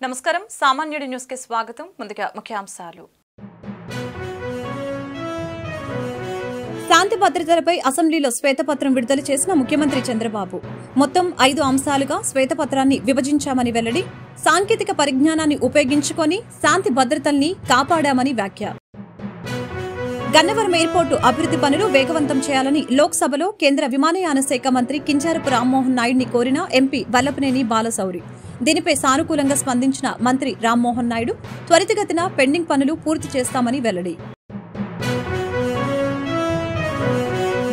నమస్కారం సామాన్యుడి న్యూస్ కి స్వాగతం ముందుగా ముఖ్యాంశాలు శాంతి భద్రతలపై అసెంబ్లీలో శ్వేతపత్రం విడుదల చేసిన ముఖ్యమంత్రి చంద్రబాబు మొత్తం 5 అంశాలుగా శ్వేతపత్రాన్ని విభజించామని వెల్లడి సాంకేతిక పరిజ్ఞానాన్ని ఉపయోగించుకొని శాంతి భద్రతల్ని కాపాడామని వ్యాఖ్య గన్నవరం ఎయిర్పోర్టు అభివృద్ది పనులు వేగవంతం చేయాలని లోక్సభలో కేంద్ర విమానయాన శాఖ మంత్రి కింజారపు రామ్మోహన్ నాయుడిని కోరిన ఎంపీ వల్లభనేని బాలశౌరి దీనిపై సానుకూలంగా స్పందించిన మంత్రి రామ్మోహన్ నాయుడు త్వరితగతిన పెండింగ్ పనులు పూర్తి చేస్తామని వెల్లడి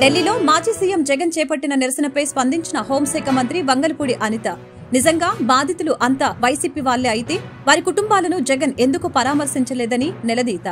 ఢిల్లీలో మాజీ సీఎం జగన్ చేపట్టిన నిరసనపై స్పందించిన హోంశాఖ మంత్రి వంగలపూడి అనిత నిజంగా బాధితులు అంతా వైసీపీ వాళ్లే అయితే వారి కుటుంబాలను జగన్ ఎందుకు పరామర్శించలేదని నిలదీత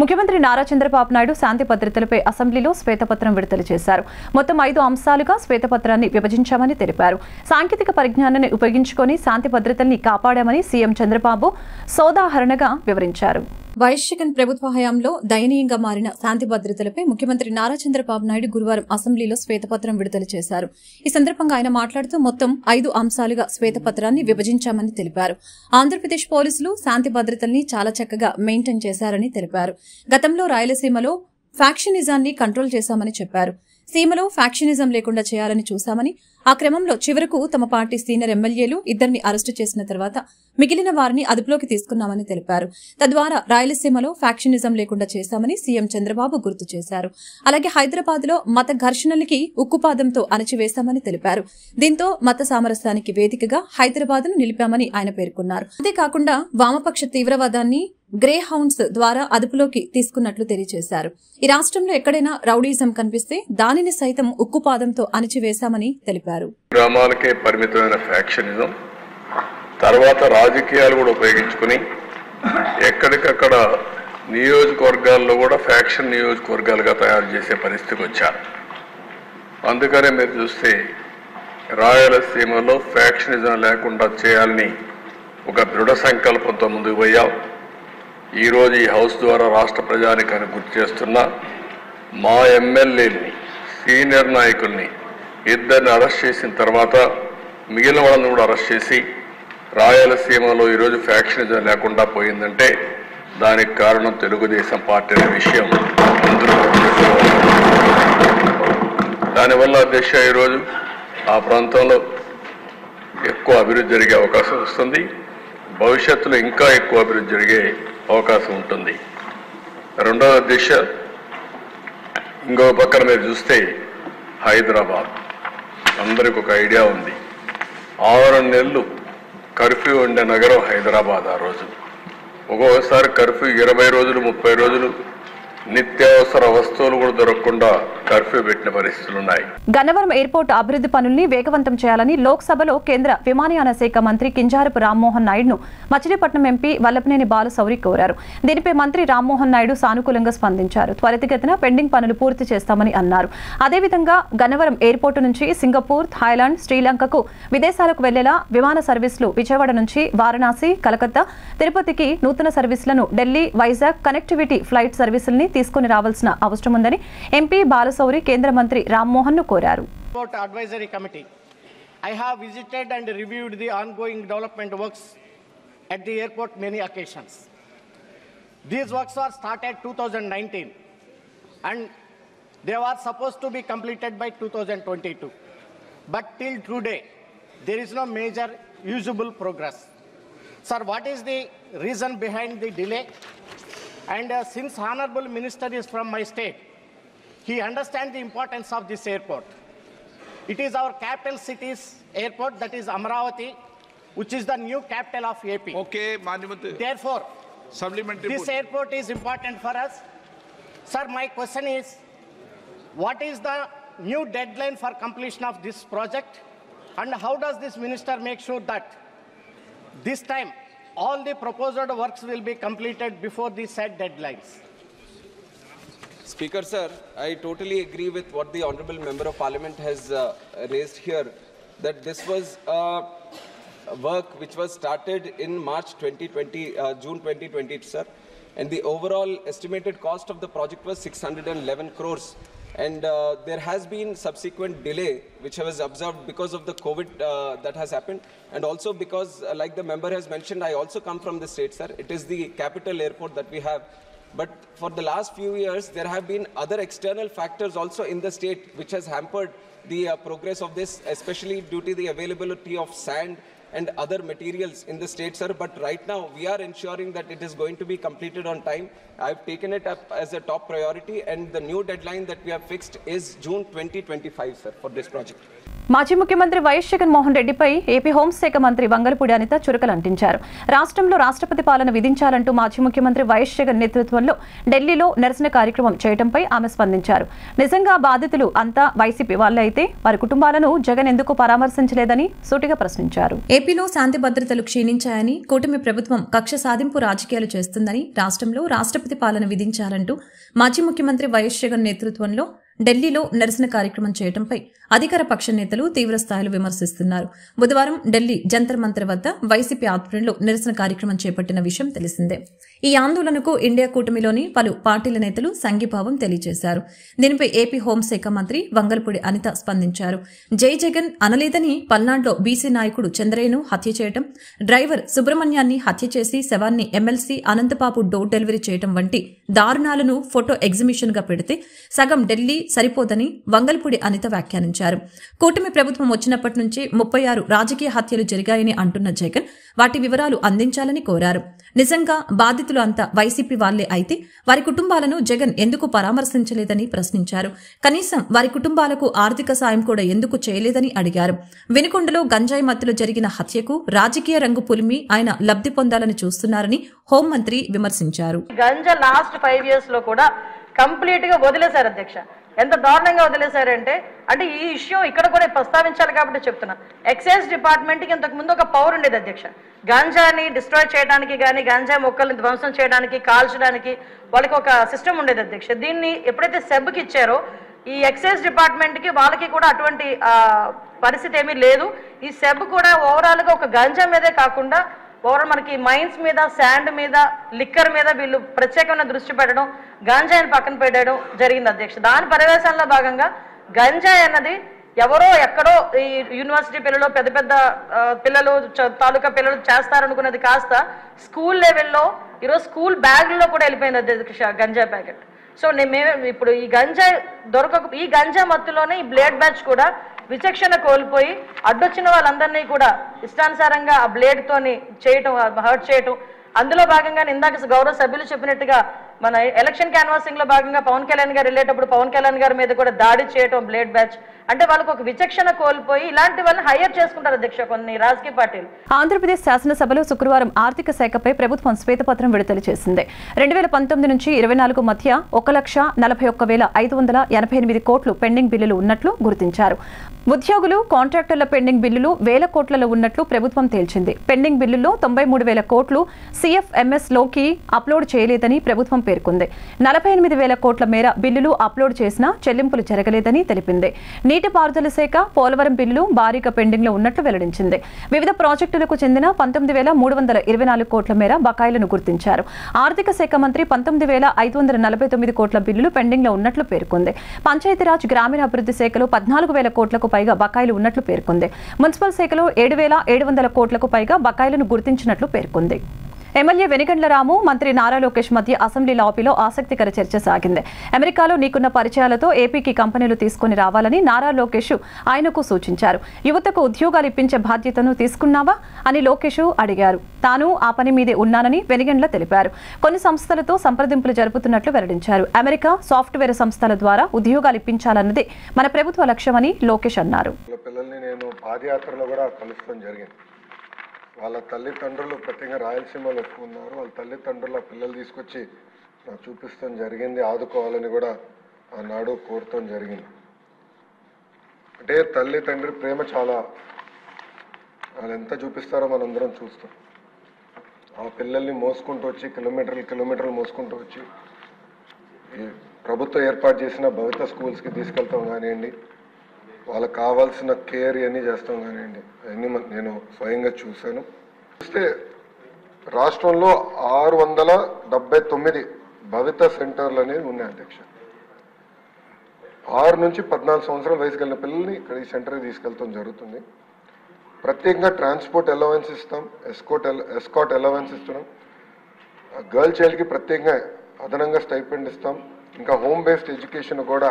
ముఖ్యమంత్రి నారా చంద్రబాబు నాయుడు శాంతి భద్రతలపై అసెంబ్లీలో శ్వేతపత్రం విడుదల చేశారు. మొత్తం 5 అంశాలుగా శ్వేతపత్రాన్ని విభజించామని తెలిపారు. సాంకేతిక పరిజ్ఞానాన్ని ఉపయోగించుకొని శాంతి భద్రతల్ని కాపాడామని సీఎం చంద్రబాబు సోదాహరణగా వివరించారు. వైఎస్ జగన్ ప్రభుత్వ హయాంలో దయనీయంగా మారిన శాంతి భద్రతలపై ముఖ్యమంత్రి నారా చంద్రబాబు నాయుడు గురువారం అసెంబ్లీలో శ్వేతపత్రం విడుదల చేశారు. ఈ సందర్భంగా ఆయన మాట్లాడుతూ మొత్తం 5 అంశాలుగా శ్వేతపత్రాన్ని విభజించామని తెలిపారు. ఆంధ్రప్రదేశ్ పోలీసులు శాంతి భద్రతల్ని చాలా చక్కగా మెయింటైన్ చేశారని తెలిపారు. గతంలో రాయలసీమలో ఫ్యాక్షనిజాన్ని కంట్రోల్ చేశామని చెప్పారు. సీమలో ఫ్యాక్షనిజం లేకుండా చేయాలని చూశామని ఆ క్రమంలో చివరకు తమ పార్టీ సీనియర్ ఎమ్మెల్యేలు 2ని అరెస్టు చేసిన తర్వాత మిగిలిన వారిని అదుపులోకి తీసుకున్నామని తెలిపారు. తద్వారా రాయలసీమలో ఫ్యాక్షనిజం లేకుండా చేశామని సీఎం చంద్రబాబు గుర్తు చేశారు. అలాగే హైదరాబాద్ లో మత ఘర్షణలకి ఉక్కుపాదంతో అణచివేశామని తెలిపారు. దీంతో మత సామరస్యానికి వేదికగా హైదరాబాద్ ను నిలిపామని ఆయన పేర్కొన్నారు. అంతేకాకుండా వామపక్ష తీవ్రవాదాన్ని గ్రే హౌండ్స్ ద్వారా అదుపులోకి తీసుకున్నట్లు తెలియజేశారు. ఈ రాష్ట్రంలో ఎక్కడైనా రౌడీజం కనిపిస్తే దానిని సైతం ఉక్కుపాదంతో అణచివేశామని తెలిపారు. గ్రామాలకే పరిమితమైన ఫ్యాక్షనిజం తర్వాత రాజకీయాలు కూడా ఉపయోగించుకుని ఎక్కడికక్కడ నియోజకవర్గాల్లో కూడా ఫ్యాక్షన్ నియోజకవర్గాలుగా తయారు చేసే పరిస్థితికి వచ్చారు. అందుకనే మీరు చూస్తే రాయలసీమలో ఫ్యాక్షనిజం లేకుండా చేయాలని ఒక దృఢ సంకల్పంతో ముందుకు పోయాం. ఈరోజు ఈ హౌస్ ద్వారా రాష్ట్ర ప్రజానికాన్ని గుర్తు చేస్తున్నా మా ఎమ్మెల్యేలని సీనియర్ నాయకుల్ని 2ని అరెస్ట్ చేసిన తర్వాత మిగిలిన వాళ్ళని కూడా అరెస్ట్ చేసి రాయలసీమలో ఈరోజు ఫ్యాక్షనిజం లేకుండా పోయిందంటే దానికి కారణం తెలుగుదేశం పార్టీ అనే విషయం అందరూ దానివల్ల దిశ ఈరోజు ఆ ప్రాంతంలో ఎక్కువ అభివృద్ధి జరిగే అవకాశం వస్తుంది. భవిష్యత్తులో ఇంకా ఎక్కువ అభివృద్ధి జరిగే అవకాశం ఉంటుంది. రెండవ దిశ ఇంకో పక్కన మీరు చూస్తే హైదరాబాద్ అందరికి ఒక ఐడియా ఉంది. 6 నెలలు కర్ఫ్యూ ఉండే నగరం హైదరాబాద్. ఆ రోజు ఒక్కొక్కసారి కర్ఫ్యూ 20 రోజులు 30 రోజులు నిత్యావసర వస్తువులు కూడా దొరకకుండా కర్ఫ్యూ పెట్టిన పరిస్థితులు ఉన్నాయి. గన్నవరం ఎయిర్పోర్టు అభివృద్ది పనుల్ని వేగవంతం చేయాలని లోక్సభలో కేంద్ర విమానయాన శాఖ మంత్రి కింజారపు రామ్మోహన్ నాయుడును మచిలీపట్నం ఎంపీ వల్లభనేని బాలశౌరి కోరారు. దీనిపై మంత్రి రామ్మోహన్ నాయుడు సానుకూలంగా స్పందించారు. త్వరితగతిన పెండింగ్ పనులు పూర్తి చేస్తామని అన్నారు. అదేవిధంగా గన్నవరం ఎయిర్పోర్టు నుంచి సింగపూర్, థాయిలాండ్, శ్రీలంకకు విదేశాలకు వెళ్లేలా విమాన సర్వీసులు విజయవాడ నుంచి వారణాసి, కలకత్తా, తిరుపతికి నూతన సర్వీసులను ఢిల్లీ, వైజాగ్ కనెక్టివిటీ ఫ్లైట్ సర్వీసుల్ని తీసుకుని రావాల్సిన అవసరం ఉందని ఎంపీ బాలశౌరి కేంద్ర మంత్రి రామ్మోహన్ ను కోరారు. Advisory Committee. I have visited and reviewed the ongoing development works at the airport many occasions. These works were started 2019 and they were supposed to be completed by 2022. But till today, there is no major usable progress. Sir, what is the reason behind the delay? And since Honorable Minister is from my state, he understands the importance of this airport. It is our capital city's airport, that is Amravati, which is the new capital of AP. Okay, Manimantri. Therefore, supplementary this airport is important for us. Sir, my question is, what is the new deadline for completion of this project? And how does this minister make sure that this time all the proposed works will be completed before the set deadlines? Speaker sir, I totally agree with what the Honourable Member of Parliament has raised here, that this was work which was started in March 2020, June 2020 sir, and the overall estimated cost of the project was 611 crores. And there has been subsequent delay which was observed because of the COVID that has happened, and also because like the member has mentioned, I also come from the state, sir. It is the capital airport that we have. But for the last few years, there have been other external factors also in the state which has hampered the progress of this, especially due to the availability of sand and other materials in the state, sir. But right now, we are ensuring that it is going to be completed on time. I've taken it up as a top priority, and the new deadline that we have fixed is June 2025, sir, for this project. మాజీ ముఖ్యమంత్రి YS Jaganmohan రెడ్డిపై AP హోంశాఖ మంత్రి వంగలపూడి అనిత చురకలు అంటించారు. రాష్ట్రంలో రాష్ట్రపతి పాలన విధించాలంటూ మాజీ ముఖ్యమంత్రి వైఎస్ జగన్ నేతృత్వంలో ఢిల్లీలో నిరసన కార్యక్రమం చేయడంపై ఆమె స్పందించారు. నిజంగా బాధితులు అంతా వైసీపీ వాళ్లే అయితే వారి కుటుంబాలను జగన్ ఎందుకు పరామర్శించలేదని సూటిగా ప్రశ్నించారు. ఏపీలో శాంతి భద్రతలు క్షీణించాయని, కూటమి ప్రభుత్వం కక్ష సాధింపు రాజకీయాలు చేస్తుందని, రాష్ట్రంలో రాష్ట్రపతి పాలన విధించాలంటూ మాజీ ముఖ్యమంత్రి వైఎస్ జగన్ నేతృత్వంలో ఢిల్లీలో నిరసన కార్యక్రమం చేయడంపై అధికార పక్ష నేతలు తీవ్రస్థాయిలో విమర్శిస్తున్నారు. బుధవారం ఢిల్లీ జంతర్ మంతర్ వద్ద వైసీపీ ఆధ్వర్యంలో నిరసన కార్యక్రమం చేపట్టిన విషయం తెలిసిందే. ఈ ఆందోళనకు ఇండియా కూటమిలోని పలు పార్టీల నేతలు సంఘీభావం తెలియజేశారు. దీనిపై ఏపీ హోంశాఖ మంత్రి వంగలపూడి అనిత స్పందించారు. జై జగన్ అనలేదని పల్నాడులో బీసీ నాయకుడు చంద్రయ్యను హత్య చేయడం, డ్రైవర్ సుబ్రహ్మణ్యాన్ని హత్య చేసి శవాన్ని ఎమ్మెల్సీ అనంతబాబు డోర్ డెలివరీ చేయడం వంటి దారుణాలను ఫోటో ఎగ్జిబిషన్ గా పెడితే సగం ఢిల్లీ సరిపోదని వంగలపూడి అనిత వ్యాఖ్యానించారు. కూటమి ప్రభుత్వం వచ్చినప్పటి నుంచి 36 రాజకీయ హత్యలు జరిగాయని అంటున్న జగన్ వాటి వివరాలు అందించాలని కోరారు. నిజంగా బాధితులు అంతా వైసీపీ వాళ్లే అయితే వారి కుటుంబాలను జగన్ ఎందుకు పరామర్శించలేదని ప్రశ్నించారు. కనీసం వారి కుటుంబాలకు ఆర్థిక సాయం కూడా ఎందుకు చేయలేదని అడిగారు. వినుకొండలో గంజాయి మత్తులో జరిగిన హత్యకు రాజకీయ రంగు పులిమి ఆయన లబ్ధి పొందాలని చూస్తున్నారని హోంమంత్రి విమర్శించారు. గంజా లాస్ట్ 5 years లో కూడా కంప్లీట్ గా వదిలేశారు అధ్యక్ష. ఎంత దారుణంగా వదిలేశారంటే అంటే ఈ ఇష్యూ ఇక్కడ కూడా ప్రస్తావించాలి కాబట్టి చెప్తున్నా. ఎక్సైజ్ డిపార్ట్మెంట్కి ఇంతకు ముందు ఒక పవర్ ఉండేది అధ్యక్ష. గాంజాని డిస్ట్రాయ్ చేయడానికి కానీ గాంజా మొక్కల్ని ధ్వంసం చేయడానికి కాల్చడానికి వాళ్ళకి ఒక సిస్టమ్ ఉండేది అధ్యక్ష. దీన్ని ఎప్పుడైతే సెబ్కి ఇచ్చారో ఈ ఎక్సైజ్ డిపార్ట్మెంట్కి వాళ్ళకి కూడా అటువంటి పరిస్థితి ఏమీ లేదు. ఈ సెబ్ కూడా ఓవరాల్గా ఒక గాంజా మీదే కాకుండా ఓవరాల్ మనకి మైన్స్ మీద, శాండ్ మీద, లిక్కర్ మీద వీళ్ళు ప్రత్యేకమైన దృష్టి పెట్టడం, గంజాయిని పక్కన పెట్టడం జరిగింది అధ్యక్ష. దాని పర్యవేక్షణలో భాగంగా గంజాయి అన్నది ఎవరో ఎక్కడో ఈ యూనివర్సిటీ పిల్లలు, పెద్ద పెద్ద పిల్లలు, తాలూకా పిల్లలు చేస్తారనుకున్నది కాస్త స్కూల్ లెవెల్లో ఈరోజు స్కూల్ బ్యాగ్లో కూడా వెళ్ళిపోయింది అధ్యక్ష గంజాయి ప్యాకెట్. సో మేము ఇప్పుడు ఈ గంజాయి ఈ గంజా మత్తులోనే ఈ బ్లేడ్ బ్యాచ్ కూడా విచక్షణ కోల్పోయి అడ్డొచ్చిన వాళ్ళందరినీ కూడా ఇష్టానుసారంగా ఆ బ్లేడ్ తోని చేయటం, హర్ట్ చేయటం. అందులో భాగంగా ఇందాక గౌరవ సభ్యులు చెప్పినట్టుగా మన ఎలక్షన్ క్యాన్వాసింగ్ లో భాగంగా పవన్ కళ్యాణ్ గారు వెళ్ళేటప్పుడు పవన్ కళ్యాణ్ గారి మీద కూడా దాడి చేయటం బ్లేడ్ బ్యాచ్. అంటే వాళ్ళకు ఒక విచక్షణ కోల్పోయి ఇలాంటి వాళ్ళని హైయర్ చేసుకుంటారు అధ్యక్ష కొన్ని రాజకీయ పార్టీలు. ఆంధ్రప్రదేశ్ శాసనసభలో శుక్రవారం ఆర్థిక శాఖపై ప్రభుత్వం శ్వేతపత్రం విడుదల చేసింది. 2019 నుంచి 24 మధ్య 1,41,588 కోట్లు పెండింగ్ బిల్లులు ఉన్నట్లు గుర్తించారు. ఉద్యోగులు, కాంట్రాక్టర్ల పెండింగ్ బిల్లులు 1,000 కోట్లలో ఉన్నట్లు ప్రభుత్వం తేల్చింది. పెండింగ్ బిల్లుల్లో 93,000 కోట్లు CFMS లోకి అప్లోడ్ చేయలేదని ప్రభుత్వం పేర్కొంది. 48,000 కోట్ల మేర బిల్లులు అప్లోడ్ చేసినా చెల్లింపులు జరగలేదని తెలిపింది. నీటిపారుదల శాఖ పోలవరం బిల్లులు భారీగా పెండింగ్ లో ఉన్నట్లు వెల్లడించింది. వివిధ ప్రాజెక్టులకు చెందిన 19,324 కోట్ల మేర బకాయిలను గుర్తించారు. ఆర్థిక శాఖ మంత్రి 19,549 కోట్ల బిల్లులు పెండింగ్ లో ఉన్నట్లు పేర్కొంది. పంచాయతీరాజ్ గ్రామీణాభివృద్ధి శాఖలో 14,000 కోట్లకు పైగా బకాయిలు ఉన్నట్లు పేర్కొంది. మున్సిపల్ శాఖలో 7,700 కోట్లకు పైగా బకాయిలను గుర్తించినట్లు పేర్కొంది. ఎమ్మెల్యే వెనిగండ్ల రాము, మంత్రి నారా లోకేష్ మధ్య అసెంబ్లీ లాబీలో ఆసక్తికర చర్చ సాగింది. అమెరికాలో నీకున్న పరిచయాలతో ఏపీకి కంపెనీలు తీసుకుని రావాలని నారా లోకేష్ ఆయనకు సూచించారు. యువతకు ఉద్యోగాలు ఇప్పించే బాధ్యతను తీసుకున్నావా అని లోకేష్ అడిగారు. తాను ఆ పని మీదే ఉన్నానని వెనిగండ్ల తెలిపారు. కొన్ని సంస్థలతో సంప్రదింపులు జరుపుతున్నట్లు వెల్లడించారు. అమెరికా సాఫ్ట్వేర్ సంస్థల ద్వారా ఉద్యోగాలు ఇప్పించాలన్నదే మన ప్రభుత్వ లక్ష్యమని లోకేష్ అన్నారు. వాళ్ళ తల్లిదండ్రులు ప్రత్యేకంగా రాయలసీమలో ఎక్కువ ఉన్నారు. వాళ్ళ తల్లిదండ్రుల పిల్లలు తీసుకొచ్చి నాకు చూపిస్తాం జరిగింది. ఆదుకోవాలని కూడా ఆనాడు కోరటం జరిగింది. అంటే తల్లి తండ్రి ప్రేమ చాలా, వాళ్ళు ఎంత చూపిస్తారో మనందరం చూస్తాం. ఆ పిల్లల్ని మోసుకుంటూ వచ్చి కిలోమీటర్లు మోసుకుంటూ వచ్చి ఈ ప్రభుత్వం ఏర్పాటు చేసిన భవిత స్కూల్స్కి తీసుకెళ్తాం కానివ్వండి, వాళ్ళకి కావాల్సిన కేర్ ఇవన్నీ చేస్తాం కానివ్వండి, అవన్నీ నేను స్వయంగా చూశాను. చూస్తే రాష్ట్రంలో 679 భవిత సెంటర్లు అనేవి ఉన్నాయి అధ్యక్ష. 6 నుంచి 14 సంవత్సరాల వయసు కలిగిన పిల్లల్ని ఇక్కడ ఈ సెంటర్కి తీసుకెళ్తాం జరుగుతుంది. ప్రత్యేకంగా ట్రాన్స్పోర్ట్ అలవెన్స్ ఇస్తాం, ఎస్కాట్ అలవెన్స్ ఇస్తున్నాం. గర్ల్ చైల్డ్కి ప్రత్యేకంగా అదనంగా స్టైపెండ్ ఇస్తాం. ఇంకా హోమ్ బేస్డ్ ఎడ్యుకేషన్ కూడా,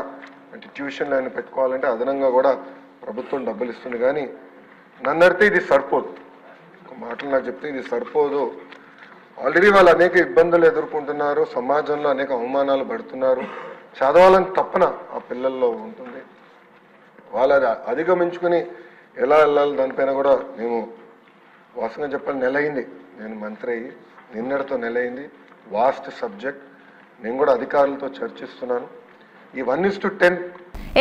అంటే ట్యూషన్లు ఆయన పెట్టుకోవాలంటే అదనంగా కూడా ప్రభుత్వం డబ్బులు ఇస్తుంది. కానీ నన్ను అడిగితే ఇది సరిపోదు. ఒక మాటలు నాకు చెప్తే ఇది సరిపోదు. ఆల్రెడీ వాళ్ళు అనేక ఇబ్బందులు ఎదుర్కొంటున్నారు, సమాజంలో అనేక అవమానాలు పడుతున్నారు. చదవాలని తప్పన ఆ పిల్లల్లో ఉంటుంది. వాళ్ళు అది అధిగమించుకుని ఎలా వెళ్ళాలి దానిపైన కూడా మేము వాస్తవంగా చెప్పాలి, నెల అయింది నేను మంత్రి అయ్యి, నిన్నటితో నెల అయింది. Vast subject. నేను కూడా అధికారులతో చర్చిస్తున్నాను. ఈ 1:10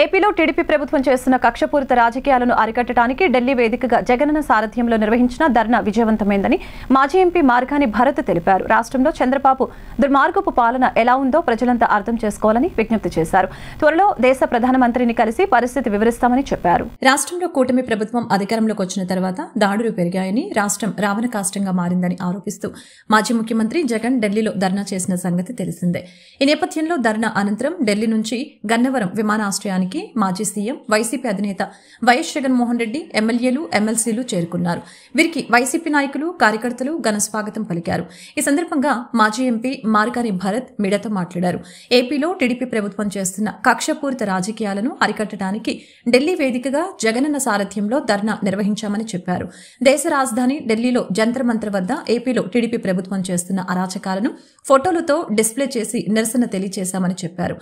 ఏపీలో టీడీపీ ప్రభుత్వం చేస్తున్న కక్షపూరిత రాజకీయాలను అరికట్టడానికి ఢిల్లీ వేదికగా జగనన్న సారథ్యంలో నిర్వహించిన ధర్నా విజయవంతమైందని మాజీ ఎంపీ మార్గాని భరత్ తెలిపారు. రాష్ట్రంలో చంద్రబాబు దుర్మార్గపు పాలన ఎలా ఉందో ప్రజలంతా అర్థం చేసుకోవాలని విజ్ఞప్తి చేశారు. త్వరలో దేశ ప్రధానమంత్రిని కలిసి పరిస్థితి వివరిస్తామని చెప్పారు. రాష్ట్రంలో కూటమి ప్రభుత్వం అధికారంలోకి వచ్చిన తర్వాత దాడులు పెరిగాయని, రాష్ట్రం రావణ కాష్టంగా మారిందని ఆరోపిస్తూ మాజీ ముఖ్యమంత్రి జగన్ ఢిల్లీలో ధర్నా చేసిన సంగతి తెలిసిందే. ఈ నేపథ్యంలో ధర్నా అనంతరం ఢిల్లీ నుంచి గన్నవరం విమానాశ్రయానికి మాజీ సీఎం వైసీపీ అధినేత వైఎస్ జగన్మోహన్ రెడ్డి, ఎమ్మెల్యేలు, ఎమ్మెల్సీలు చేరుకున్నారు. వీరికి వైసీపీ నాయకులు, కార్యకర్తలు ఘన స్వాగతం పలికారు. ఈ సందర్భంగా మాజీ ఎంపీ మార్గాని భరత్ మీడియాతో మాట్లాడారు. ఏపీలో టీడీపీ ప్రభుత్వం చేస్తున్న కక్షపూరిత రాజకీయాలను అరికట్టడానికి ఢిల్లీ వేదికగా జగనన్న సారథ్యంలో ధర్నా నిర్వహించామని చెప్పారు. దేశ రాజధాని ఢిల్లీలో జంతర్ మంతర్ వద్ద ఏపీలో టీడీపీ ప్రభుత్వం చేస్తున్న అరాచకాలను ఫోటోలతో డిస్ప్లే చేసి నిరసన తెలియజేశామని చెప్పారు.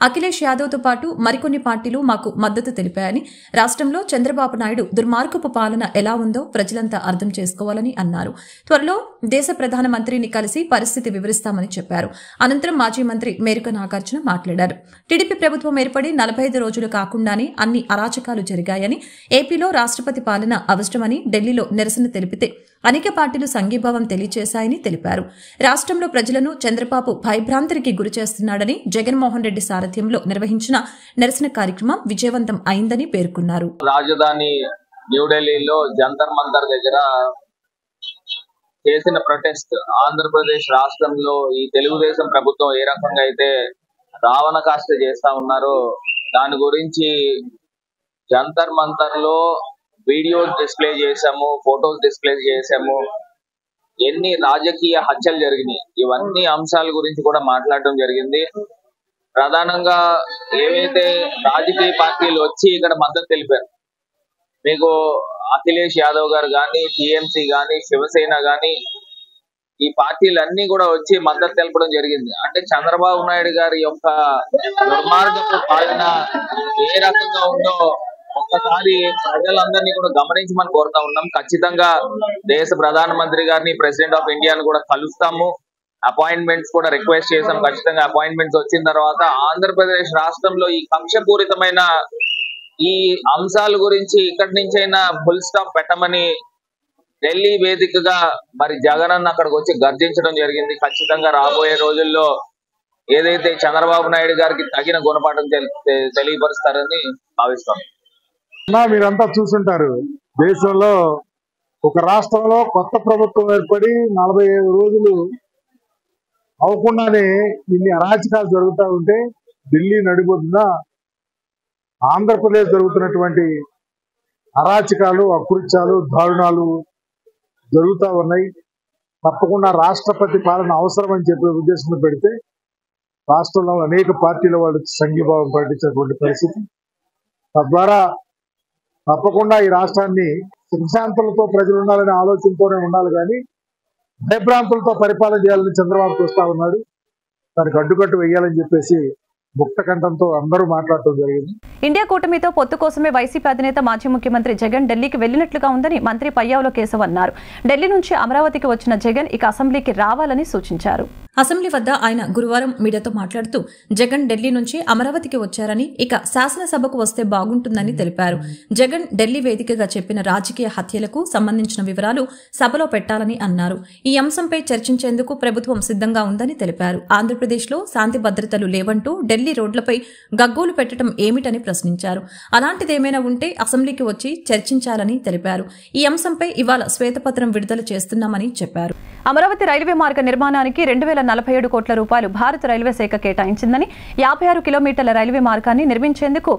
అఖిలేష్ యాదవ్తో పాటు మరికొన్ని పార్టీలు మాకు మద్దతు తెలిపాయని, రాష్ట్రంలో చంద్రబాబు నాయుడు దుర్మార్గపు పాలన ఎలా ఉందో ప్రజలంతా అర్థం చేసుకోవాలని అన్నారు. త్వరలో దేశ ప్రధానమంత్రిని కలిసి పరిస్థితి వివరిస్తామని చెప్పారు. అనంతరం మాజీ మంత్రి మేరుక నాగార్జున మాట్లాడారు. టీడీపీ ప్రభుత్వం ఏర్పడి 45 రోజులు కాకుండానే అన్ని అరాచకాలు జరిగాయని, ఏపీలో రాష్ట్రపతి పాలన అవసరమని ఢిల్లీలో నిరసన తెలిపితే అనేక పార్టీలు సంఘీభావం తెలియజేశాయని తెలిపారు. రాష్ట్రంలో ప్రజలను చంద్రబాబు భయభ్రాంతికి గురిచేస్తున్నాడని, జగన్మోహన్ రెడ్డి సారథ్యంలో నిర్వహించిన నిరసన కార్యక్రమం విజయవంతం అయిందని పేర్కొన్నారు. రాజధాని న్యూఢిల్లీలో జంతర్ మంతర్ దగ్గర చేసిన ప్రొటెస్ట్, ఆంధ్రప్రదేశ్ రాష్ట్రంలో ఈ తెలుగుదేశం ప్రభుత్వం ఏ రకంగా అయితే రావణ కాష్ట చేస్తా ఉన్నారో దాని గురించి జంతర్ మంతర్ లో వీడియోస్ డిస్ప్లే చేశాము, ఫొటోస్ డిస్ప్లే చేశాము. ఎన్ని రాజకీయ హత్యలు జరిగినాయి, ఇవన్నీ అంశాల గురించి కూడా మాట్లాడడం జరిగింది. ప్రధానంగా ఏవైతే రాజకీయ పార్టీలు వచ్చి ఇక్కడ మద్దతు తెలిపారు, మీకు అఖిలేష్ యాదవ్ గారు కానీ, టీఎంసీ కానీ, శివసేన కానీ, ఈ పార్టీలన్నీ కూడా వచ్చి మద్దతు తెలపడం జరిగింది. అంటే చంద్రబాబు నాయుడు గారి యొక్క దుర్మార్గపు పాలన ఏ రకంగా ఉందో ఒక్కసారి ప్రజలందరినీ కూడా గమనించమని కోరుతా ఉన్నాం. ఖచ్చితంగా దేశ ప్రధానమంత్రి గారిని, ప్రెసిడెంట్ ఆఫ్ ఇండియాని కూడా కలుస్తాము. అపాయింట్మెంట్స్ కూడా రిక్వెస్ట్ చేసాం. ఖచ్చితంగా అపాయింట్మెంట్స్ వచ్చిన తర్వాత ఆంధ్రప్రదేశ్ రాష్ట్రంలో ఈ కక్షపూరితమైన ఈ అంశాల గురించి ఇక్కడి నుంచైనా ఫుల్ స్టాప్ పెట్టమని ఢిల్లీ వేదికగా మరి జగన్ అన్న అక్కడికి వచ్చి గర్జించడం జరిగింది. ఖచ్చితంగా రాబోయే రోజుల్లో ఏదైతే చంద్రబాబు నాయుడు గారికి తగిన గుణపాఠం తెలియపరుస్తారని భావిస్తాం. మీరంతా చూసుంటారు, దేశంలో ఒక రాష్ట్రంలో కొత్త ప్రభుత్వం ఏర్పడి 45 రోజులు అవ్వకుండానే ఇన్ని అరాచకాలు జరుగుతూ ఉంటే ఢిల్లీ నడిబొడ్డున ఆంధ్రప్రదేశ్ జరుగుతున్నటువంటి అరాచకాలు, అకృత్యాలు, దారుణాలు జరుగుతూ ఉన్నాయి. తప్పకుండా రాష్ట్రపతి పాలన అవసరం అని చెప్పే ఉద్దేశంలో పెడితే రాష్ట్రంలో అనేక పార్టీల వాళ్ళు సంఘీభావం ప్రకటించినటువంటి పరిస్థితి. తద్వారా తప్పకుండా ఈ రాష్ట్రాన్ని సుఖశాంతులతో ప్రజలు ఉండాలనే ఆలోచనతోనే ఉండాలి, కానీ భయభ్రాంతులతో పరిపాలన చేయాలని చంద్రబాబు చూస్తా ఉన్నాడు. దానికి అడ్డుకట్టు వేయాలని చెప్పేసి ముక్త కంఠంతో అందరూ మాట్లాడటం జరిగింది. ఇండియా కూటమితో పొత్తు కోసమే వైసీపీ అధినేత మాజీ ముఖ్యమంత్రి జగన్ ఢిల్లీకి వెళ్లినట్లుగా ఉందని మంత్రి పయ్యావుల కేశవ్ అన్నారు. ఢిల్లీ నుంచి అమరావతికి వచ్చిన జగన్ ఇక అసెంబ్లీకి రావాలని సూచించారు. అసెంబ్లీ వద్ద ఆయన గురువారం మీడియాతో మాట్లాడుతూ జగన్ ఢిల్లీ నుంచి అమరావతికి వచ్చారని, ఇక శాసనసభకు వస్తే బాగుంటుందని తెలిపారు. జగన్ ఢిల్లీ వేదికగా చెప్పిన రాజకీయ హత్యలకు సంబంధించిన వివరాలు సభలో పెట్టాలని అన్నారు. ఈ అంశంపై చర్చించేందుకు ప్రభుత్వం సిద్ధంగా ఉందని తెలిపారు. ఆంధ్రప్రదేశ్లో శాంతి భద్రతలు లేవంటూ ఢిల్లీ రోడ్లపై గగ్గోలు పెట్టడం ఏమిటని ప్రశ్నించారు. అలాంటిదేమైనా ఉంటే అసెంబ్లీకి వచ్చి చర్చించాలని తెలిపారు. ఈ అంశంపై ఇవాళ శ్వేతపత్రం విడుదల చేస్తున్నామని చెప్పారు. అమరావతి రైల్వే మార్గ నిర్మాణానికి 2000 2,47 కోట్ల రూపాయలు భారత రైల్వే శాఖ కేటాయించిందని 56 కిలోమీటర్ల రైల్వే మార్గాన్ని నిర్మించేందుకు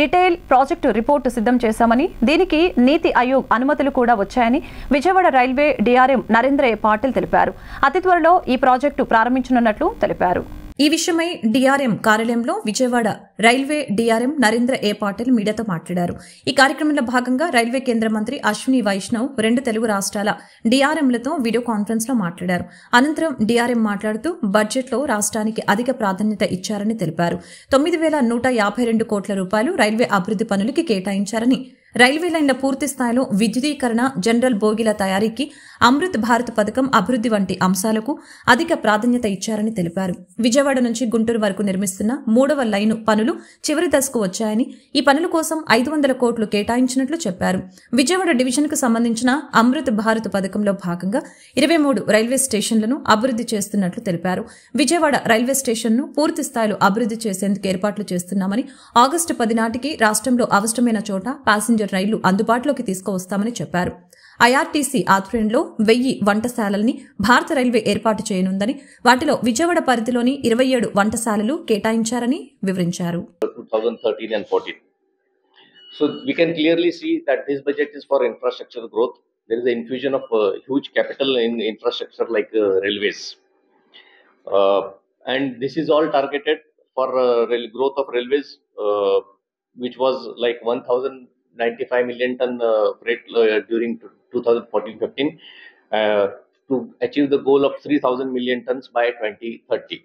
డీటెయిల్ ప్రాజెక్టు రిపోర్టు సిద్ధం చేశామని, దీనికి నీతి ఆయోగ్ అనుమతులు కూడా వచ్చాయని విజయవాడ రైల్వే డీఆర్ఎం నరేంద్ర ఏ పాటిల్ తెలిపారు. అతి త్వరలో ఈ ప్రాజెక్టు ప్రారంభించనున్నట్లు తెలిపారు. ఈ విషయమై డీఆర్ఎం కార్యాలయంలో విజయవాడ రైల్వే డీఆర్ఎం నరేంద్ర ఏ పాటిల్ మీడియాతో మాట్లాడారు. ఈ కార్యక్రమంలో భాగంగా రైల్వే కేంద్ర మంత్రి అశ్విని వైష్ణవ్ 2 తెలుగు రాష్ట్రాల డీఆర్ఎంలతో వీడియో కాన్ఫరెన్స్ లో మాట్లాడారు. అనంతరం డీఆర్ఎం మాట్లాడుతూ బడ్జెట్లో రాష్ట్రానికి అధిక ప్రాధాన్యత ఇచ్చారని తెలిపారు. 9,152 కోట్ల రూపాయలు రైల్వే అభివృద్ది పనులకి కేటాయించారని, రైల్వే లైన్ల పూర్తి స్థాయిలో విద్యుదీకరణ, జనరల్ బోగీల తయారీకి, అమృత్ భారత్ పథకం అభివృద్ది వంటి అంశాలకు అధిక ప్రాధాన్యత ఇచ్చారని తెలిపారు. విజయవాడ నుంచి గుంటూరు వరకు నిర్మిస్తున్న 3వ లైను పనులు చివరి దశకు వచ్చాయని, ఈ పనుల కోసం 500 కోట్లు కేటాయించినట్లు చెప్పారు. విజయవాడ డివిజన్ కు సంబంధించిన అమృత్ భారత్ పథకంలో భాగంగా 23 రైల్వే స్టేషన్లను అభివృద్ది చేస్తున్నట్లు తెలిపారు. విజయవాడ రైల్వే స్టేషన్ను పూర్తి స్థాయిలో అభివృద్ది చేసేందుకు ఏర్పాట్లు చేస్తున్నామని, ఆగస్టు 10 నాటికి రాష్ట్రంలో అవసరమైన చోట ప్యాసింజర్ రైళ్లు అందుబాటులోకి తీసుకువస్తామని చెప్పారు. ఐఆర్టీసీ ఆధ్వర్యంలో 1000 వంటశాలల్ని భారత రైల్వే ఏర్పాటు చేయనుందని, వాటిలో విజయవాడ పరిధిలోని 27 వంటశాలలు కేటాయించారని వివరించారు. 2013 and 14. So we can clearly see that this budget is for infrastructure growth. There is an infusion of huge capital in infrastructure like railways. And this is all targeted for growth of railways, which was like 1,095 million ton freight during 2014-15 to achieve the goal of 3,000 million tons by 2030.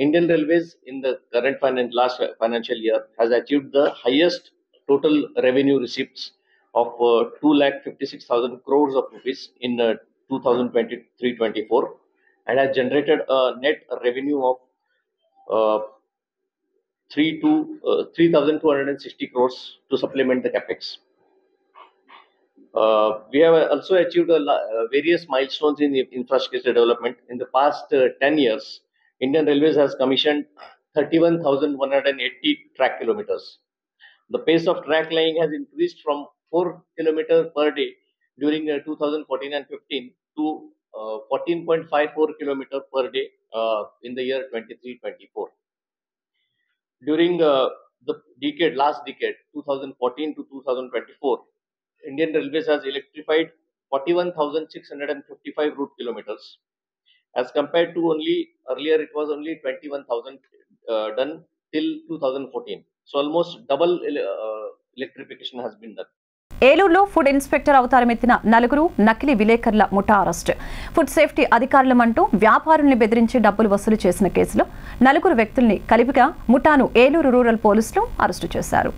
Indian Railways in the current last financial year has achieved the highest total revenue receipts of 2,56,000 crores of rupees in 2023-24 and has generated a net revenue of 3,260 crores to supplement the capex. We have also achieved various milestones in infrastructure development. In the past 10 years, Indian Railways has commissioned 31,180 track kilometers. The pace of track laying has increased from 4 kilometers per day during 2014 and 15 to 14.54 kilometers per day in the year 23-24. During the last decade, 2014 to 2024, Indian Railways has electrified 41,655 route kilometers, as compared to earlier it was only 21,000 done till 2014. So almost double electrification has been done. ఏలూరులో food inspector అవతారం ఎత్తిన 4 నకిలీ విలేకరుల ముఠా arrest. Food safety అధికారులమంటూ వ్యాపారుల్ని బెదిరించి డబ్బులు వసూలు చేసిన కేసులో 4 వ్యక్తుల్ని కలిపిగా ముఠాను ఏలూరు రూరల్ పోలీసులు అరెస్టు చేశారు.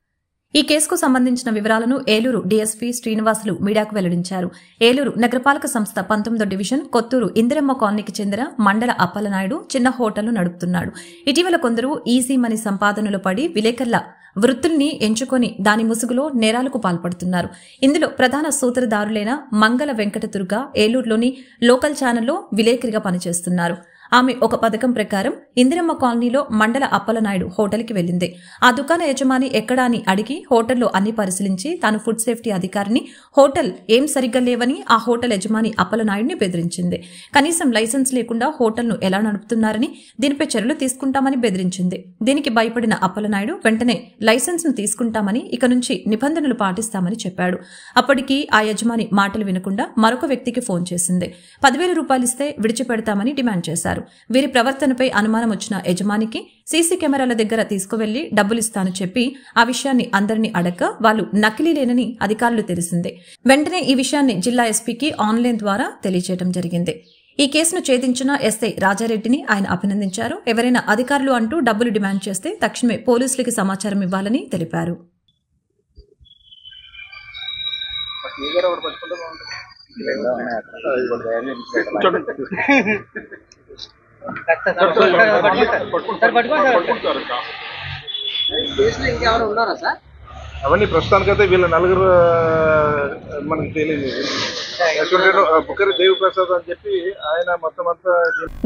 ఈ కేసుకు సంబంధించిన వివరాలను ఏలూరు డీఎస్పీ శ్రీనివాసులు మీడియాకు వెల్లడించారు. ఏలూరు నగరపాలక సంస్థ 19వ డివిజన్ కొత్తూరు ఇందిరమ్మ కాలనీకి చెందిన మండల అప్పలనాయుడు చిన్న హోటల్ను నడుపుతున్నాడు. ఇటీవల కొందరు ఈజీ మనీ సంపాదనలో పడి విలేకరుల వృత్తుల్ని ఎంచుకొని దాని ముసుగులో నేరాలకు పాల్పడుతున్నారు. ఇందులో ప్రధాన సూత్రధారులైన మంగళ వెంకట దుర్గ ఏలూరులోని లోకల్ ఛానల్లో విలేకరిగా పనిచేస్తున్నారు. ఆమె ఒక పథకం ప్రకారం ఇందిరమ్మ కాలనీలో మండల అప్పలనాయుడు హోటల్కి వెళ్లింది. ఆ దుకాణ యజమాని ఎక్కడా అని అడిగి హోటల్లో అన్ని పరిశీలించి తాను ఫుడ్ సేఫ్టీ అధికారిని, హోటల్ ఏం సరిగ్గా లేవని ఆ హోటల్ యజమాని అప్పలనాయుడిని బెదిరించింది. కనీసం లైసెన్స్ లేకుండా హోటల్ను ఎలా నడుపుతున్నారని, దీనిపై చర్యలు తీసుకుంటామని బెదిరించింది. దీనికి భయపడిన అప్పలనాయుడు వెంటనే లైసెన్స్ ను తీసుకుంటామని, ఇక నుంచి నిబంధనలు పాటిస్తామని చెప్పాడు. అప్పటికి ఆ యజమాని మాటలు వినకుండా మరొక వ్యక్తికి ఫోన్ చేసింది. 10,000 రూపాయలు ఇస్తే విడిచిపెడతామని డిమాండ్ చేశారు. వీరి ప్రవర్తనపై అనుమానం వచ్చిన యజమానికి సీసీ కెమెరాల దగ్గర తీసుకువెళ్లి డబ్బులిస్తాను చెప్పి ఆ విషయాన్ని అందరినీ అడగ్గా వాళ్ళు నకిలీలేనని అధికారులు తెలిసిందే. వెంటనే ఈ విషయాన్ని జిల్లా ఎస్పీకి ఆన్లైన్ ద్వారా తెలియజేయడం జరిగింది. ఈ కేసును ఛేదించిన ఎస్ఐ రాజారెడ్డిని ఆయన అభినందించారు. ఎవరైనా అధికారులు అంటూ డబ్బులు డిమాండ్ చేస్తే తక్షణమే పోలీసులకి సమాచారం ఇవ్వాలని తెలిపారు. అవన్నీ ప్రస్తుతానికైతే వీళ్ళ నలుగురు మనకు తెలియదు. బుక్కరి దేవిప్రసాద్ అని చెప్పి ఆయన మొత్తం అంతా.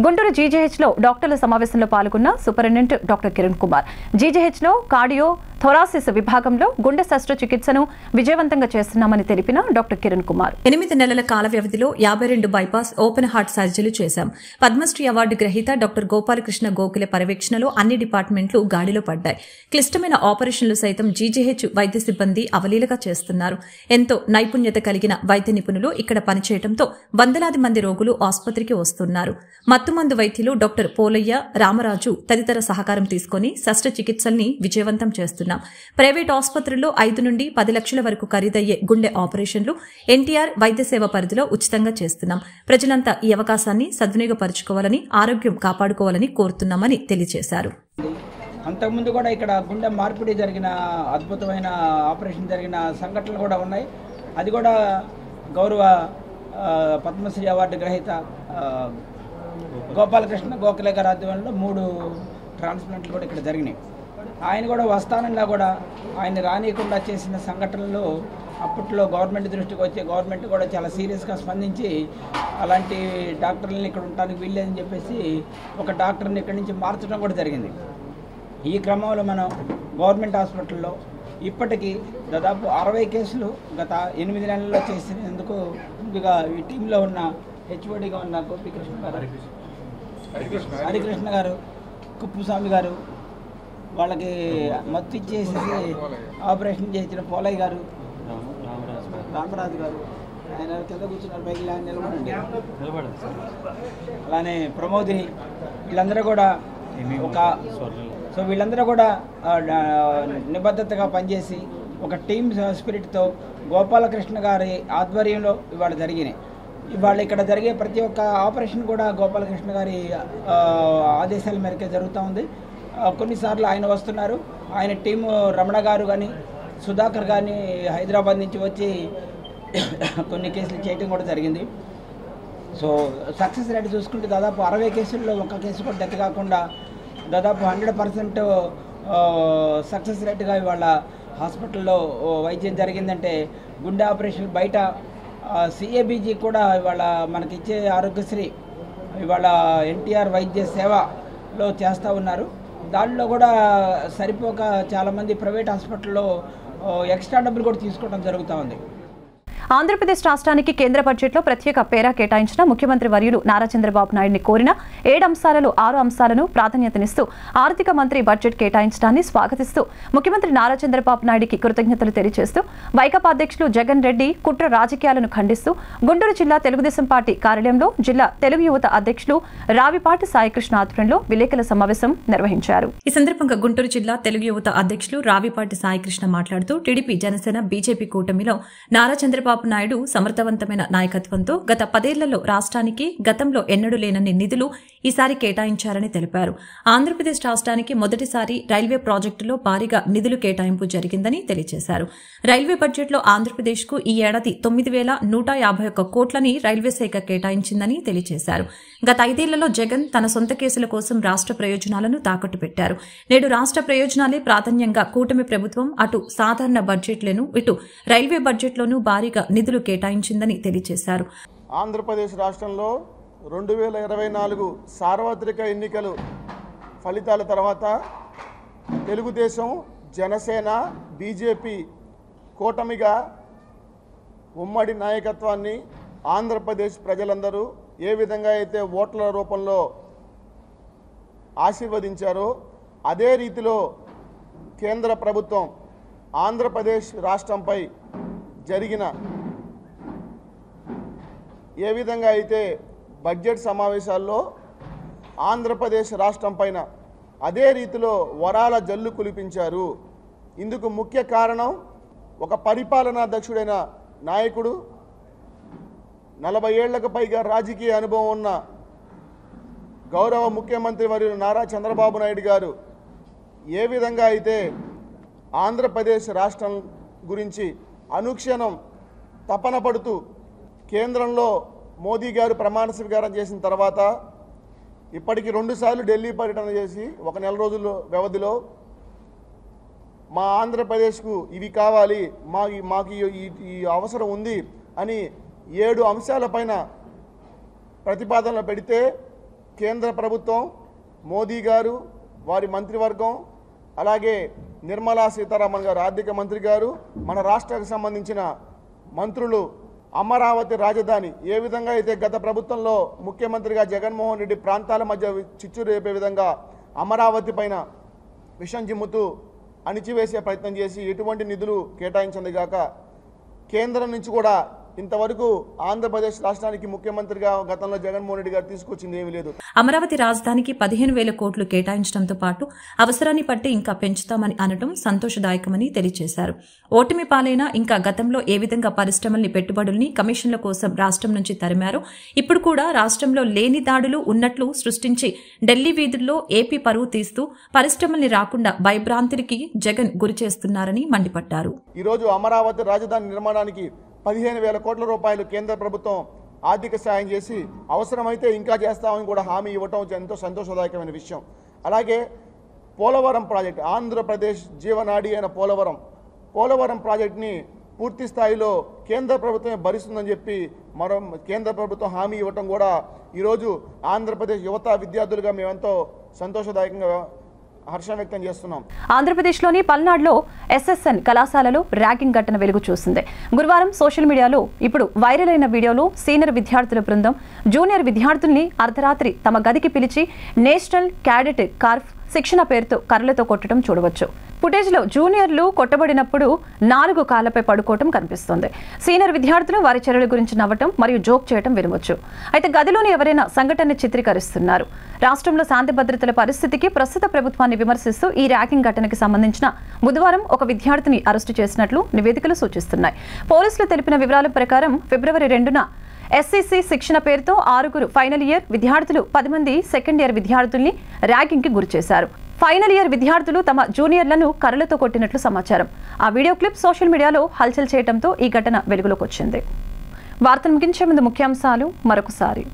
గుంటూరు జీజీహెచ్ లో డాక్టర్ల సమావేశంలో పాల్గొన్న superintendent doctor Kiran Kumar GGH లో కార్డియో థొరాసిస్ విభాగంలో గుండె శస్త్రచికిత్సను విజయవంతంగా చేస్తున్నామని తెలిపిన డాక్టర్ కిరణ్ కుమార్ 8 నెలల కాల వ్యవధిలో 52 బైపాస్ ఓపెన్ హార్ట్ సర్జరీలు చేశాం. పద్మశ్రీ అవార్డు గ్రహీత డాక్టర్ గోపాలకృష్ణ గోఖలే పర్యవేక్షణలో అన్ని డిపార్ట్మెంట్లు గాడిలో పడ్డాయి. క్లిష్టమైన ఆపరేషన్లు సైతం జీజీహెచ్ వైద్య సిబ్బంది అవలీలగా చేస్తున్నారు. ఎంతో నైపుణ్యత కలిగిన వైద్య నిపుణులు ఇక్కడ పనిచేయడంతో వందలాది మంది రోగులు ఆసుపత్రికి వస్తున్నారు. మత్తుమందు వైద్యులు డాక్టర్ పోలయ్య, రామరాజు తదితర సహకారం తీసుకుని శస్త్రచికిత్సల్ని విజయవంతం చేస్తున్నారు. ప్రైవేట్ ఆసుపత్రుల్లో 5 నుండి 10 లక్షల వరకు ఖరీదయ్యే గుండె ఆపరేషన్లు ఎన్టీఆర్ వైద్య సేవ పరిధిలో ఉచితంగా చేస్తున్నాం. ప్రజలంతా ఈ అవకాశాన్ని సద్వినియోగపరుచుకోవాలని, ఆరోగ్యం కాపాడుకోవాలని కోరుతున్నామని తెలియజేశారు. అంతకుముందు కూడా ఇక్కడ గుండె మార్పిడి జరిగిన అద్భుతమైన ఆపరేషన్ జరిగిన సంఘటనలు కూడా ఉన్నాయి. అది కూడా గౌరవ పద్మశ్రీ అవార్డు గ్రహీత గోపాలకృష్ణ గోఖలే గారి ఆధ్వర్యంలో 3 ట్రాన్స్ప్లాంట్లు కూడా ఇక్కడ జరిగినాయి. ఆయన కూడా వస్తానన్నా కూడా ఆయన రానియకుండా చేసిన సంఘటనలు అప్పట్లో గవర్నమెంట్ దృష్టికి వచ్చి గవర్నమెంట్ కూడా చాలా సీరియస్గా స్పందించి అలాంటి డాక్టర్లని ఇక్కడ ఉండడానికి వీల్లేదని చెప్పేసి ఒక డాక్టర్ని ఇక్కడి నుంచి మార్చడం కూడా జరిగింది. ఈ క్రమంలో మనం గవర్నమెంట్ హాస్పిటల్లో ఇప్పటికీ దాదాపు 60 కేసులు గత 8 నెలల్లో చేసినందుకు ముందుగా ఈ టీంలో ఉన్న హెచ్ఓడిగా ఉన్న గోపీకృష్ణ గారు, హరికృష్ణ గారు, కుప్పుస్వామి గారు, వాళ్ళకి మత్తు ఇచ్చేసి ఆపరేషన్ చేసిన పోలయ్య గారు, రామరాజు గారు, ఆయన కింద కూర్చున్నారు, పైకి నిలబడండి, అలానే ప్రమోదిని, వీళ్ళందరూ కూడా వీళ్ళందరూ కూడా నిబద్ధతగా పనిచేసి ఒక టీమ్ స్పిరిట్తో గోపాలకృష్ణ గారి ఆధ్వర్యంలో ఇవాళ జరిగినాయి. ఇవాళ ఇక్కడ జరిగే ప్రతి ఒక్క ఆపరేషన్ కూడా గోపాలకృష్ణ గారి ఆదేశాల మేరకే జరుగుతూ ఉంది. కొన్నిసార్లు ఆయన వస్తున్నారు, ఆయన టీము రమణ గారు కానీ సుధాకర్ కానీ హైదరాబాద్ నుంచి వచ్చి కొన్ని కేసులు చేయడం కూడా జరిగింది. సో సక్సెస్ రేట్ చూసుకుంటే దాదాపు 60 కేసుల్లో ఒక్క కేసు కూడా డెత్ కాకుండా దాదాపు 100% సక్సెస్ రేట్గా ఇవాళ హాస్పిటల్లో వైద్యం జరిగిందంటే గుండె ఆపరేషన్ బయట సిఏబీజీ కూడా ఇవాళ మనకిచ్చే ఆరోగ్యశ్రీ ఇవాళ ఎన్టీఆర్ వైద్య సేవలో చేస్తూ ఉన్నారు. దానిలో కూడా సరిపోక చాలామంది ప్రైవేట్ హాస్పిటల్లో ఎక్స్ట్రా డబ్బులు కూడా తీసుకోవడం జరుగుతూ ఉంది. ఆంధ్రప్రదేశ్ రాష్ట్రానికి కేంద్ర బడ్జెట్లో ప్రత్యేక పేరా కేటాయించిన ముఖ్యమంత్రి వర్యులు నారా చంద్రబాబు నాయుడిని కోరిన 7 అంశాలలో 6 అంశాలను ప్రాధాన్యతనిస్తూ ఆర్థిక మంత్రి బడ్జెట్ కేటాయించడాన్ని స్వాగతిస్తూ ముఖ్యమంత్రి నారా చంద్రబాబు నాయుడికి కృతజ్ఞతలు తెలియజేస్తూ వైకాపా అధ్యక్షులు జగన్ రెడ్డి కుట్ర రాజకీయాలను ఖండిస్తూ గుంటూరు జిల్లా తెలుగుదేశం పార్టీ కార్యాలయంలో జిల్లా తెలుగు యువత అధ్యక్షులు రావిపాటి సాయికృష్ణ ఆధ్వర్యంలో విలేకరుల సమావేశం నిర్వహించారు. ఈ సందర్భంగా గుంటూరు జిల్లా తెలుగు యువత అధ్యక్షులు రావిపాటి సాయికృష్ణ మాట్లాడుతూ టీడీపీ, జనసేన, బీజేపీ కూటమిలో నారా చంద్రబాబు నాయుడు సమర్థవంతమైన నాయకత్వంతో గత 10 ఏళ్లలో రాష్ట్రానికి గతంలో ఎన్నడూ లేనన్ని నిధులు ఈసారి కేటాయించారని తెలిపారు. ఆంధ్రప్రదేశ్ రాష్ట్రానికి మొదటిసారి రైల్వే ప్రాజెక్టులో భారీగా నిధులు కేటాయింపు జరిగిందని తెలియజేశారు. రైల్వే బడ్జెట్లో ఆంధ్రప్రదేశ్కు ఈ ఏడాది 9,151 కోట్లని రైల్వే శాఖ కేటాయించిందని తెలియజేశారు. గత 5 ఏళ్లలో జగన్ తన సొంత కేసుల కోసం రాష్ట్ర ప్రయోజనాలను తాకట్టు పెట్టారు. నేడు రాష్ట్ర ప్రయోజనాలే ప్రాధాన్యంగా కూటమి ప్రభుత్వం అటు సాధారణ బడ్జెట్లను ఇటు రైల్వే బడ్జెట్లోనూ భారీగా నిధులు కేటాయించిందని తెలియజేశారు. ఆంధ్రప్రదేశ్ రాష్ట్రంలో 2024 సార్వత్రిక ఎన్నికలు ఫలితాల తర్వాత తెలుగుదేశం, జనసేన, బీజేపీ కూటమిగా ఉమ్మడి నాయకత్వాన్ని ఆంధ్రప్రదేశ్ ప్రజలందరూ ఏ విధంగా అయితే ఓట్ల రూపంలో ఆశీర్వదించారో అదే రీతిలో కేంద్ర ప్రభుత్వం ఆంధ్రప్రదేశ్ రాష్ట్రంపై జరిగిన ఏ విధంగా అయితే బడ్జెట్ సమావేశాల్లో ఆంధ్రప్రదేశ్ రాష్ట్రం పైన అదే రీతిలో వరాల జల్లు కులిపించారు. ఇందుకు ముఖ్య కారణం ఒక పరిపాలనాధ్యక్షుడైన నాయకుడు, 40 ఏళ్లకు పైగా రాజకీయ అనుభవం ఉన్న గౌరవ ముఖ్యమంత్రి వర్యులు నారా చంద్రబాబు నాయుడు గారు ఏ విధంగా అయితే ఆంధ్రప్రదేశ్ రాష్ట్రం గురించి అనుక్షణం తపన పడుతూ కేంద్రంలో మోదీ గారు ప్రమాణ స్వీకారం చేసిన తర్వాత ఇప్పటికి 2 సార్లు ఢిల్లీ పర్యటన చేసి 1 నెల రోజుల వ్యవధిలో మా ఆంధ్రప్రదేశ్కు ఇవి కావాలి, మాకు ఈ అవసరం ఉంది అని 7 అంశాలపైన ప్రతిపాదనలు పెడితే కేంద్ర ప్రభుత్వం, మోదీ గారు, వారి మంత్రివర్గం, అలాగే నిర్మలా సీతారామన్ గారు ఆర్థిక మంత్రి గారు, మన రాష్ట్రానికి సంబంధించిన మంత్రులు అమరావతి రాజధాని ఏ విధంగా అయితే గత ప్రభుత్వంలో ముఖ్యమంత్రిగా జగన్మోహన్ రెడ్డి ప్రాంతాల మధ్య చిచ్చు రేపే విధంగా అమరావతి పైన విషం జిమ్ముతూ అణిచివేసే ప్రయత్నం చేసి ఎటువంటి నిధులు కేటాయించింది గాక కేంద్రం నుంచి కూడా ఇంతవరకు ఆంధ్రప్రదేశ్ రాష్ట్రానికి ముఖ్యమంత్రిగా గతంలో జగన్మోహన్ రెడ్డి గారు తీసుకొచ్చింది ఏమీ లేదు. అమరావతి రాజధానికి 15,000 కోట్లు కేటాయించడంతో పాటు అవసరాన్ని బట్టి ఇంకా పెంచుతామని అనడం సంతోషదాయకమని తెలియజేశారు. ఓటమి పాలైన ఇంకా గతంలో ఏ విధంగా పరిశ్రమల్ని, పెట్టుబడుల్ని కమిషన్ల కోసం రాష్ట్రం నుంచి తరిమారో ఇప్పుడు కూడా రాష్ట్రంలో లేని దాడులు ఉన్నట్లు సృష్టించి ఢిల్లీ వీధుల్లో ఏపీ పరువు తీస్తూ పరిశ్రమల్ని రాకుండా భయభ్రాంతికి జగన్ గురిచేస్తున్నారని మండిపడ్డారు. ఈరోజు అమరావతి రాజధాని నిర్మాణానికి 15,000 కోట్ల రూపాయలు కేంద్ర ప్రభుత్వం ఆర్థిక సాయం చేసి అవసరమైతే ఇంకా చేస్తామని కూడా హామీ ఇవ్వటం ఎంతో సంతోషదాయకమైన విషయం. అలాగే పోలవరం ప్రాజెక్ట్, ఆంధ్రప్రదేశ్ జీవనాడి అయిన పోలవరం ప్రాజెక్ట్ని పూర్తి స్థాయిలో కేంద్ర ప్రభుత్వమే భరిస్తుందని చెప్పి కేంద్ర ప్రభుత్వం హామీ ఇవ్వటం కూడా ఈరోజు ఆంధ్రప్రదేశ్ యువత విద్యార్థులుగా మేమెంతో సంతోషదాయకంగా హర్షం వ్యక్తం చేస్తున్నాం. ఆంధ్రప్రదేశ్లోని పల్నాడులో SSN కళాశాలలో ర్యాగింగ్ ఘటన వెలుగు చూసింది. గురువారం సోషల్ మీడియాలో ఇప్పుడు వైరల్ అయిన వీడియోలో సీనియర్ విద్యార్థుల బృందం జూనియర్ విద్యార్థుల్ని అర్ధరాత్రి తమ గదికి పిలిచి నేషనల్ క్యాడెట్ కార్ప్ శిక్షణ పేరుతో కర్రలతో కొట్టడం చూడవచ్చు. ఫుటేజ్లో జూనియర్లు కొట్టబడినప్పుడు 4 కాళ్లపై పడుకోవటం కనిపిస్తోంది. సీనియర్ విద్యార్థులు వారి చర్యల గురించి నవ్వటం మరియు జోక్ చేయటం వినవచ్చు. అయితే గదిలోని ఎవరైనా సంఘటనని చిత్రీకరిస్తున్నారు. రాష్ట్రంలో శాంతి భద్రతల పరిస్థితికి ప్రస్తుత ప్రభుత్వాన్ని విమర్శిస్తూ ఈ ర్యాగింగ్ ఘటనకి సంబంధించిన బుధవారం ఒక విద్యార్థిని అరెస్టు చేసినట్లు నివేదికలు సూచిస్తున్నాయి. పోలీసులు తెలిపిన వివరాల ప్రకారం ఫిబ్రవరి 2న SCC శిక్షణ పేరుతో 6 ఫైనల్ ఇయర్ విద్యార్థులు 10 మంది సెకండ్ ఇయర్ విద్యార్థుల్ని ర్యాగింగ్కి గురిచేశారు. ఫైనల్ ఇయర్ విద్యార్థులు తమ జూనియర్లను కర్రలతో కొట్టినట్లు సమాచారం. ఆ వీడియో క్లిప్ సోషల్ మీడియాలో హల్చల్ చేయడంతో ఈ ఘటన వెలుగులోకి వచ్చింది. వార్తలు ముగించే ముందు ముఖ్యాంశాలు మరొకసారి.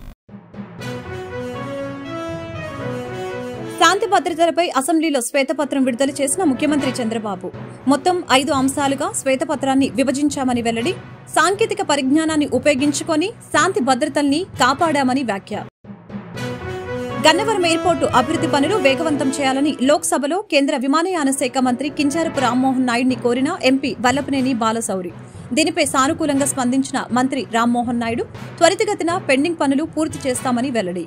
శాంతి భద్రతలపై అసెంబ్లీలో శ్వేతపత్రం విడుదల చేసిన ముఖ్యమంత్రి చంద్రబాబు మొత్తం 5 అంశాలుగా శ్వేతపత్రాన్ని విభజించామని వెల్లడి. సాంకేతిక పరిజ్ఞానాన్ని ఉపయోగించుకొని శాంతి భద్రతల్ని కాపాడామని వ్యాఖ్య. గన్నవరం ఎయిర్పోర్టు అభివృద్ది పనులు వేగవంతం చేయాలని లోక్సభలో కేంద్ర విమానయాన శాఖ మంత్రి కింజరాపు రామ్మోహన్ నాయుడిని కోరిన ఎంపీ వల్లభనేని బాలశౌరి. దీనిపై సానుకూలంగా స్పందించిన మంత్రి రామ్మోహన్ నాయుడు త్వరితగతిన పెండింగ్ పనులు పూర్తి చేస్తామని వెల్లడి.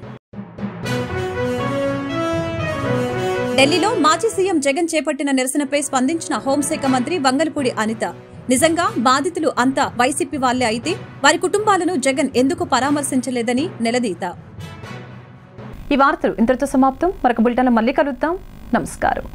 ఢిల్లీలో మాజీ సీఎం జగన్ చేపట్టిన నిరసనపై స్పందించిన హోంశాఖ మంత్రి వంగలపూడి అనిత. నిజంగా బాధితులు అంతా వైసీపీ వాళ్లే అయితే వారి కుటుంబాలను జగన్ ఎందుకు పరామర్శించలేదని నిలదీత. ఈ వార్తలు ఇంతటితో సమాప్తం. మరొక బులెటిన్లో మళ్ళీ కలుద్దాం. నమస్కారం.